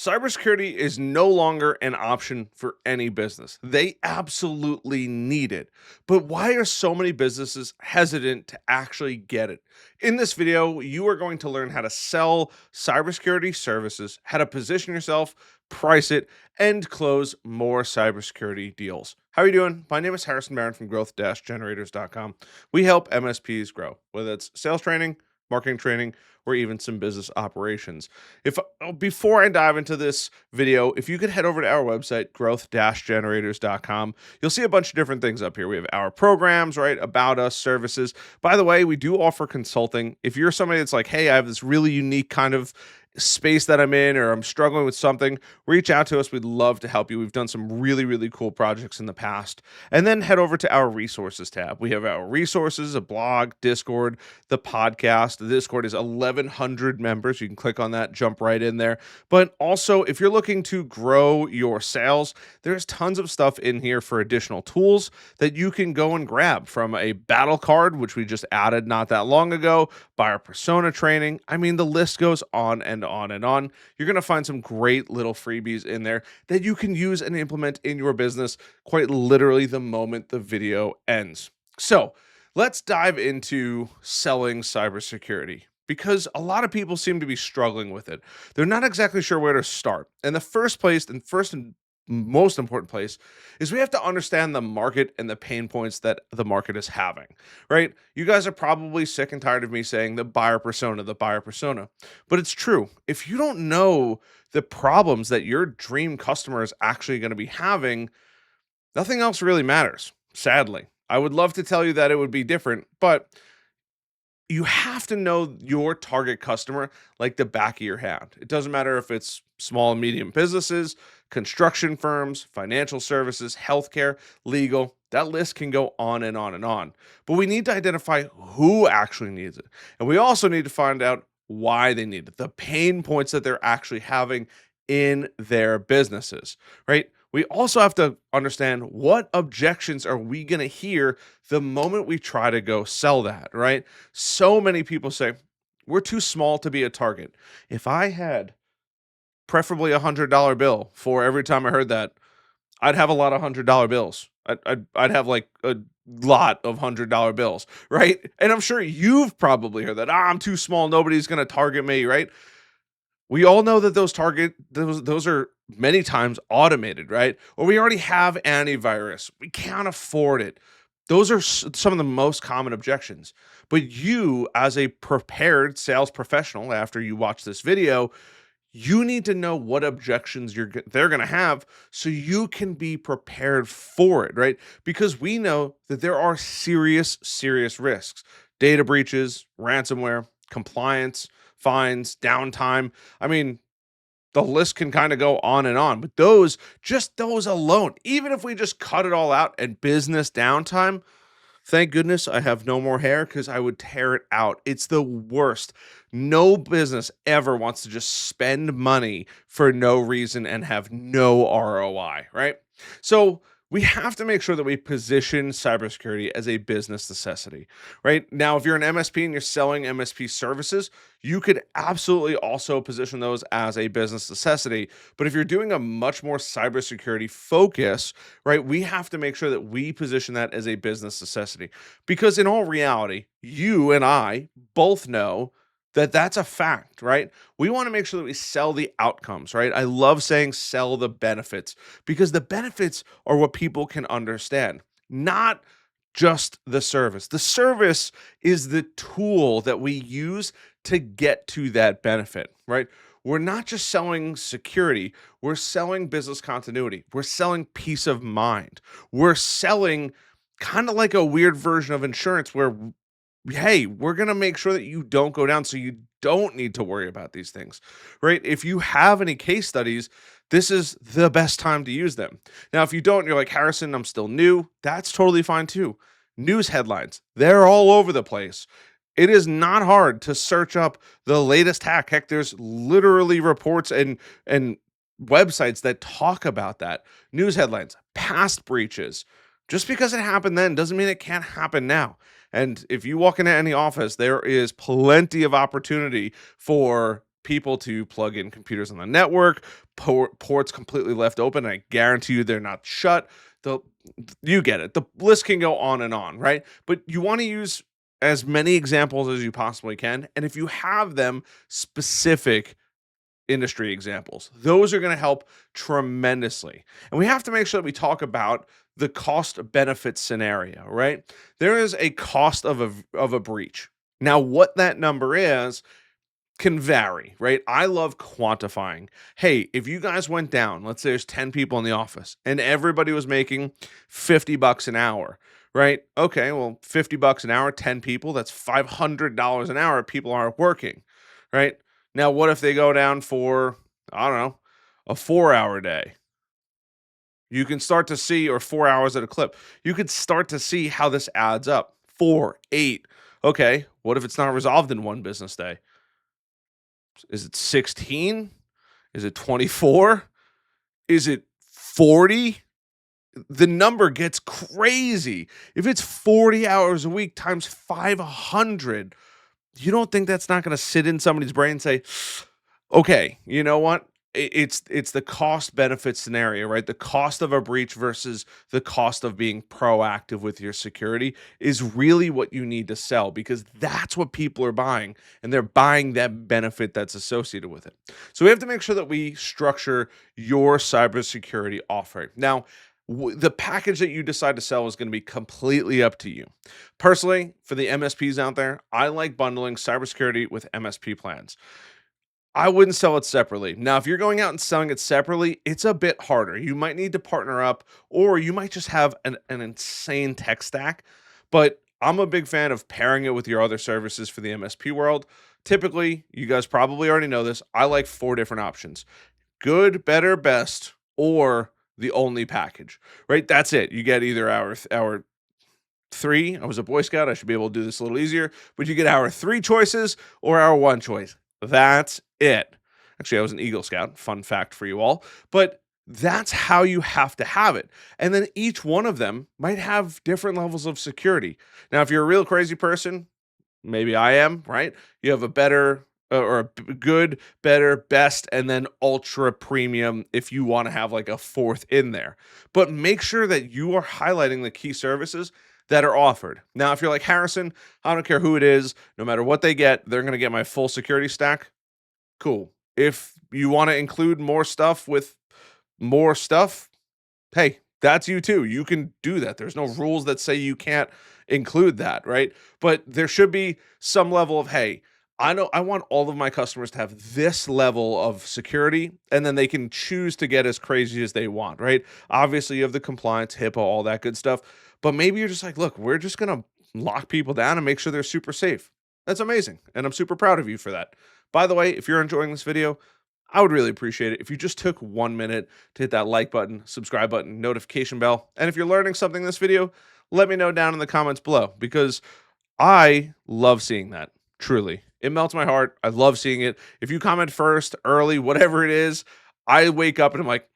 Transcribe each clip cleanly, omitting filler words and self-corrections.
Cybersecurity is no longer an option for any business. They absolutely need it. But why are so many businesses hesitant to actually get it? In this video, you are going to learn how to sell cybersecurity services, how to position yourself, price it, and close more cybersecurity deals. How are you doing? My name is Harrison Barron from growth-generators.com. We help MSPs grow, whether it's sales training, marketing training, or even some business operations. If Before I dive into this video, if you could head over to our website, growth-generators.com, you'll see a bunch of different things up here. We have our programs, right? About us, services. By the way, we do offer consulting. If you're somebody that's like, hey, I have this really unique kind of space that I'm in, or I'm struggling with something, reach out to us. We'd love to help you. We've done some really, really cool projects in the past. And then head over to our resources tab. We have our resources, a blog, Discord, the podcast. The Discord is 1,100 members. You can click on that, jump right in there. But also, if you're looking to grow your sales, there's tons of stuff in here for additional tools that you can go and grab, from a battle card, which we just added not that long ago, buyer persona training. I mean, the list goes on and on and on. You're going to find some great little freebies in there that you can use and implement in your business quite literally the moment the video ends. So let's dive into selling cybersecurity, because a lot of people seem to be struggling with it. They're not exactly sure where to start. And the first and most important place is we have to understand the market and the pain points that the market is having, right? You guys are probably sick and tired of me saying the buyer persona, but it's true. If you don't know the problems that your dream customer is actually going to be having, nothing else really matters, sadly. I would love to tell you that it would be different, but you have to know your target customer like the back of your hand. It doesn't matter if it's small and medium businesses, construction firms, financial services, healthcare, legal. That list can go on and on and on. But we need to identify who actually needs it. And we also need to find out why they need it, the pain points that they're actually having in their businesses, right? We also have to understand what objections are we going to hear the moment we try to go sell that, right? So many people say, we're too small to be a target. If I had preferably $100 bill for every time I heard that, I'd have a lot of $100 bills. I'd have like a lot of $100 bills, right? And I'm sure you've probably heard that. I'm too small. Nobody's going to target me, right? We all know that those are many times automated, right? Or we already have antivirus. We can't afford it. Those are some of the most common objections. But you, as a prepared sales professional, after you watch this video, you need to know what objections they're going to have so you can be prepared for it, right? Because we know that there are serious, serious risks: data breaches, ransomware, compliance, fines, downtime. I mean, the list can kind of go on and on, but just those alone, even if we just cut it all out and business downtime, thank goodness I have no more hair, because I would tear it out. It's the worst. No business ever wants to just spend money for no reason and have no ROI, right? So we have to make sure that we position cybersecurity as a business necessity, right? Now, if you're an MSP and you're selling MSP services, you could absolutely also position those as a business necessity. But if you're doing a much more cybersecurity focus, right, we have to make sure that we position that as a business necessity. Because in all reality, you and I both know that that's a fact, right? We want to make sure that we sell the outcomes, right? I love saying sell the benefits, because the benefits are what people can understand, not just the service. The service is the tool that we use to get to that benefit, right? We're not just selling security, we're selling business continuity, we're selling peace of mind, we're selling kind of like a weird version of insurance where, hey, we're going to make sure that you don't go down so you don't need to worry about these things, right? If you have any case studies, this is the best time to use them. Now, if you don't, you're like, Harrison, I'm still new. That's totally fine too. News headlines, they're all over the place. It is not hard to search up the latest hack. Heck, there's literally reports and websites that talk about that. News headlines, past breaches. Just because it happened then doesn't mean it can't happen now. And if you walk into any office, there is plenty of opportunity for people to plug in computers on the network, ports completely left open. I guarantee you they're not shut. The You get it. The list can go on and on, right? But you want to use as many examples as you possibly can. And if you have them, specific industry examples, those are going to help tremendously. And we have to make sure that we talk about the cost benefit scenario, right? There is a cost of a breach. Now, what that number is can vary, right? I love quantifying. Hey, if you guys went down, let's say there's 10 people in the office and everybody was making $50 an hour, right? Okay, well, $50 an hour, 10 people, that's $500 an hour. People aren't working, right? Now, what if they go down for, I don't know, a 4 hour day? You can start to see, or 4 hours at a clip, you could start to see how this adds up. 4, 8. Okay, what if it's not resolved in one business day? Is it 16? Is it 24? Is it 40? The number gets crazy. If it's 40 hours a week times 500, you don't think that's not going to sit in somebody's brain and say, okay, you know what? It's the cost benefit scenario, right? The cost of a breach versus the cost of being proactive with your security is really what you need to sell, because that's what people are buying, and they're buying that benefit that's associated with it. So we have to make sure that we structure your cybersecurity offering. Now, the package that you decide to sell is going to be completely up to you. Personally, for the MSPs out there, I like bundling cybersecurity with MSP plans. I wouldn't sell it separately. Now, if you're going out and selling it separately, it's a bit harder. You might need to partner up, or you might just have an insane tech stack. But I'm a big fan of pairing it with your other services for the MSP world. Typically, you guys probably already know this, I like 4 different options: good, better, best, or the only package, right? That's it. You get either our 3. I was a Boy Scout. I should be able to do this a little easier, but you get our 3 choices or our 1 choice. That's it. Actually, I was an Eagle Scout. Fun fact for you all. But that's how you have to have it. And then each one of them might have different levels of security. Now, if you're a real crazy person, maybe I am, right? You have a better or a good, better, best, and then ultra premium if you want to have like a 4th in there. But make sure that you are highlighting the key services that are offered. Now, if you're like, Harrison, I don't care who it is, no matter what they get, they're going to get my full security stack. Cool. If you want to include more stuff with more stuff, hey, that's you too. You can do that. There's no rules that say you can't include that, right? But there should be some level of, hey, I know I want all of my customers to have this level of security, and then they can choose to get as crazy as they want, right? Obviously, you have the compliance, HIPAA, all that good stuff. But maybe you're just like, look, we're just going to lock people down and make sure they're super safe. That's amazing. And I'm super proud of you for that. By the way, if you're enjoying this video, I would really appreciate it if you just took 1 minute to hit that like button, subscribe button, notification bell. And if you're learning something in this video, let me know down in the comments below, because I love seeing that. Truly. It melts my heart. I love seeing it. If you comment first, early, whatever it is, I wake up and I'm like,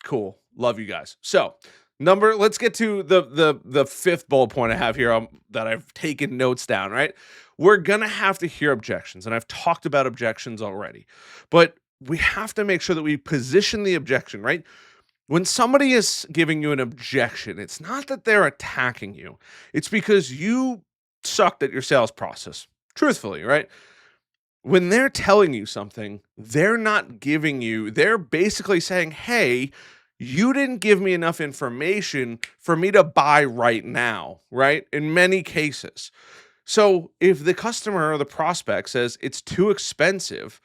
cool. Love you guys. So, let's get to the 5th bullet point I have here, that I've taken notes down, right? We're going to have to hear objections, and I've talked about objections already. But we have to make sure that we position the objection, right? When somebody is giving you an objection, it's not that they're attacking you. It's because you sucked at your sales process. Truthfully, right? When they're telling you something, they're not giving you, they're basically saying, hey, you didn't give me enough information for me to buy right now, right? In many cases. So if the customer or the prospect says it's too expensive,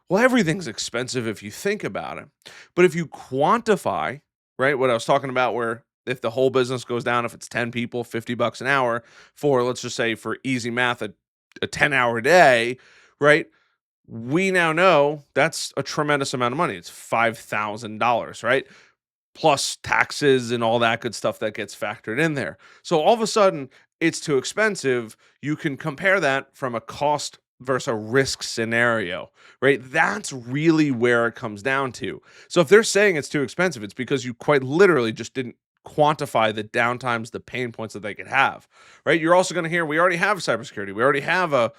well, everything's expensive if you think about it. But if you quantify, right, what I was talking about, where if the whole business goes down, if it's 10 people, $50 an hour, for, let's just say, for easy math, a 10-hour day, right? We now know that's a tremendous amount of money. It's $5,000, right? Plus taxes and all that good stuff that gets factored in there. So all of a sudden, it's too expensive. You can compare that from a cost versus a risk scenario, right? That's really where it comes down to. So if they're saying it's too expensive, it's because you quite literally just didn't quantify the downtimes, the pain points that they could have, right? You're also going to hear, we already have cybersecurity. We already have a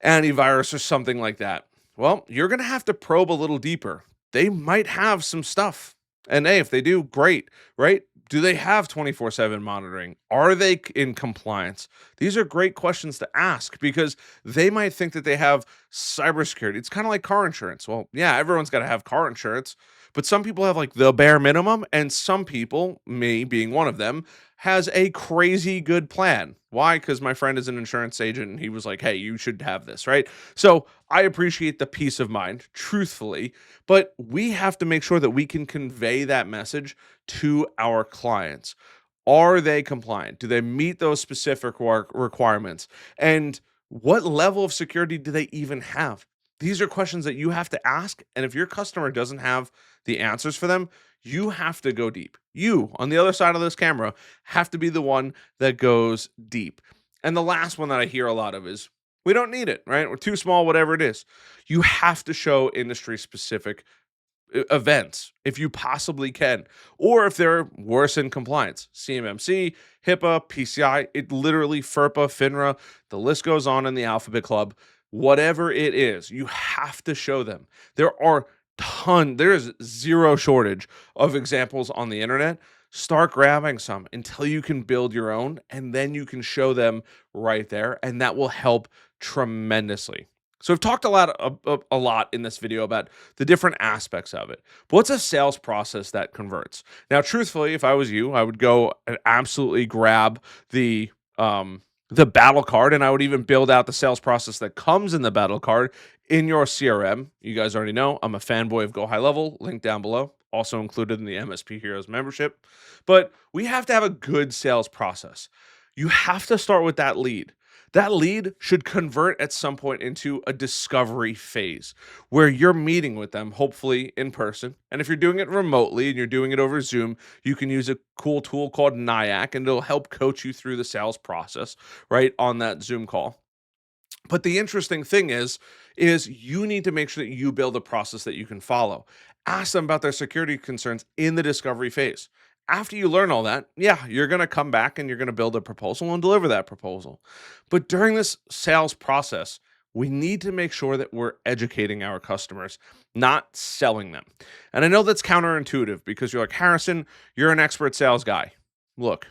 antivirus or something like that. Well, you're going to have to probe a little deeper. They might have some stuff. And hey, if they do, great, right? Do they have 24/7 monitoring? Are they in compliance? These are great questions to ask because they might think that they have cybersecurity. It's kind of like car insurance. Well, yeah, everyone's got to have car insurance, but some people have like the bare minimum, and some people, me being one of them, has a crazy good plan. Why? Because my friend is an insurance agent and he was like, hey, you should have this, right? So I appreciate the peace of mind, truthfully, but we have to make sure that we can convey that message to our clients. Are they compliant? Do they meet those specific requirements? And what level of security do they even have? These are questions that you have to ask. And if your customer doesn't have the answers for them, you have to go deep. You, on the other side of this camera, have to be the one that goes deep. And the last one that I hear a lot of is we don't need it, right? We're too small, whatever it is. You have to show industry specific events if you possibly can, or if they're worse in compliance. CMMC, HIPAA, PCI, it literally FERPA, FINRA, the list goes on in the alphabet club. Whatever it is, you have to show them. There is zero shortage of examples on the internet. Start grabbing some until you can build your own, and then you can show them right there, and that will help tremendously. So I've talked a lot in this video about the different aspects of it. But what's a sales process that converts? Now, truthfully, if I was you, I would go and absolutely grab the battle card, and I would even build out the sales process that comes in the battle card in your CRM. You guys already know I'm a fanboy of Go High Level, link down below, also included in the MSP Heroes membership. But we have to have a good sales process. You have to start with that lead. That lead should convert at some point into a discovery phase where you're meeting with them, hopefully in person. And if you're doing it remotely and you're doing it over Zoom, you can use a cool tool called NIAC, and it'll help coach you through the sales process right on that Zoom call. But the interesting thing is you need to make sure that you build a process that you can follow. Ask them about their security concerns in the discovery phase. After you learn all that, yeah, you're going to come back and you're going to build a proposal and deliver that proposal. But during this sales process, we need to make sure that we're educating our customers, not selling them. And I know that's counterintuitive because you're like, Harrison, you're an expert sales guy. Look,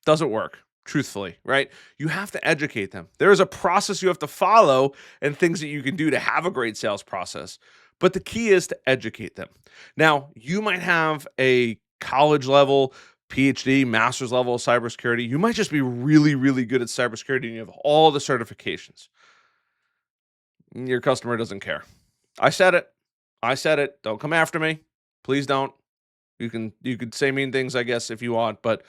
doesn't work. Truthfully, right? You have to educate them. There is a process you have to follow and things that you can do to have a great sales process. But the key is to educate them. Now, you might have a college level, PhD, master's level of cybersecurity. You might just be really, really good at cybersecurity and you have all the certifications. Your customer doesn't care. I said it. I said it. Don't come after me. Please don't. You could say mean things, I guess, if you want, but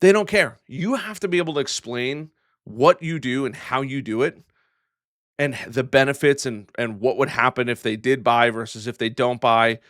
they don't care. You have to be able to explain what you do and how you do it and the benefits and what would happen if they did buy versus if they don't buy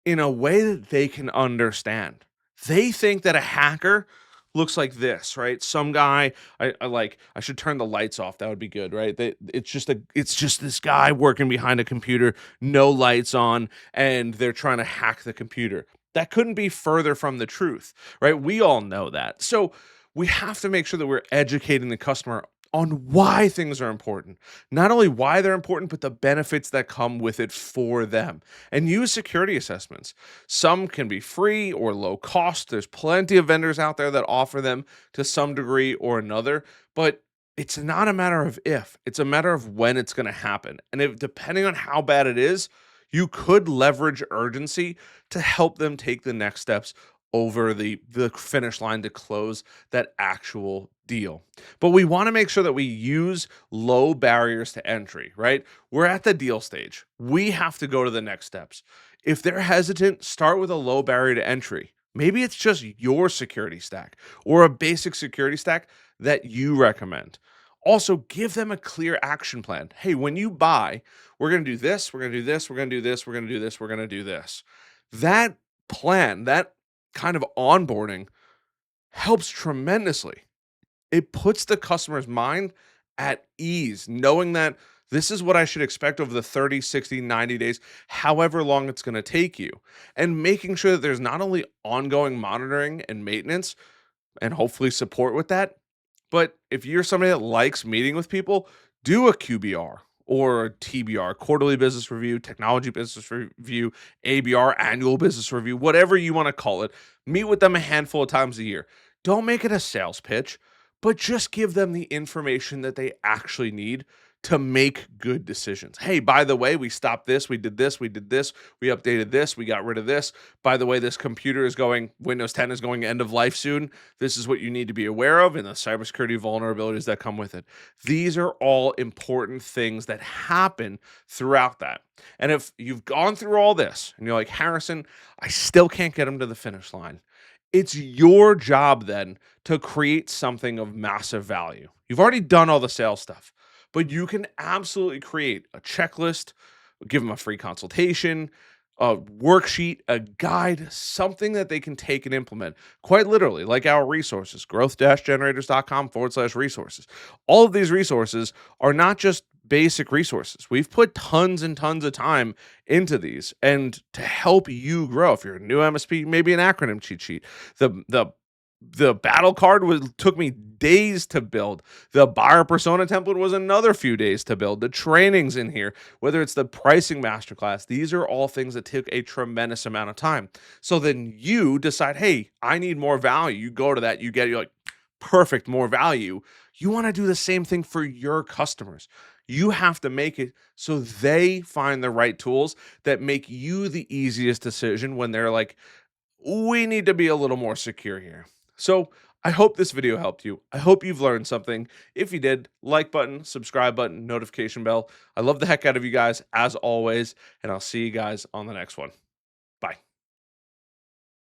in a way that they can understand. They think that a hacker looks like this, right? Some guy, I should turn the lights off. That would be good, right? It's just this guy working behind a computer, no lights on, and they're trying to hack the computer. That couldn't be further from the truth, right? We all know that. So we have to make sure that we're educating the customer on why things are important. Not only why they're important, but the benefits that come with it for them. And use security assessments. Some can be free or low cost. There's plenty of vendors out there that offer them to some degree or another, but it's not a matter of if, it's a matter of when it's going to happen. And if depending on how bad it is, you could leverage urgency to help them take the next steps over the finish line to close that actual deal. But we want to make sure that we use low barriers to entry, right? We're at the deal stage. We have to go to the next steps. If they're hesitant, start with a low barrier to entry. Maybe it's just your security stack or a basic security stack that you recommend. Also, give them a clear action plan. Hey, when you buy, we're going to do this, we're going to do this, we're going to do this, we're going to do this, we're going to do this. That plan, that kind of onboarding helps tremendously. It puts the customer's mind at ease, knowing that this is what I should expect over the 30, 60, 90 days, however long it's going to take you, and making sure that there's not only ongoing monitoring and maintenance and hopefully support with that, but if you're somebody that likes meeting with people, do a QBR or TBR, quarterly business review, technology business review, ABR, annual business review, whatever you want to call it. Meet with them a handful of times a year. Don't make it a sales pitch, but just give them the information that they actually need to make good decisions. Hey, by the way, we stopped this, we did this, we updated this, we got rid of this. By the way, this computer is going, Windows 10 is going end of life soon. This is what you need to be aware of and the cybersecurity vulnerabilities that come with it. These are all important things that happen throughout that. And if you've gone through all this and you're like, Harrison, I still can't get them to the finish line, it's your job then to create something of massive value. You've already done all the sales stuff, but you can absolutely create a checklist, give them a free consultation, a worksheet, a guide, something that they can take and implement. Quite literally, like our resources, growth-generators.com/resources. All of these resources are not just basic resources. We've put tons and tons of time into these and to help you grow. If you're a new MSP, maybe an acronym cheat sheet. The battle card took me days to build. The buyer persona template was another few days to build. The trainings in here, whether it's the pricing masterclass, these are all things that took a tremendous amount of time. So then you decide, hey, I need more value. You go to that, you're like, perfect, more value. You want to do the same thing for your customers. You have to make it so they find the right tools that make you the easiest decision when they're like, we need to be a little more secure here. So I hope this video helped you. I hope you've learned something. If you did, like button, subscribe button, notification bell. I love the heck out of you guys as always, and I'll see you guys on the next one. Bye.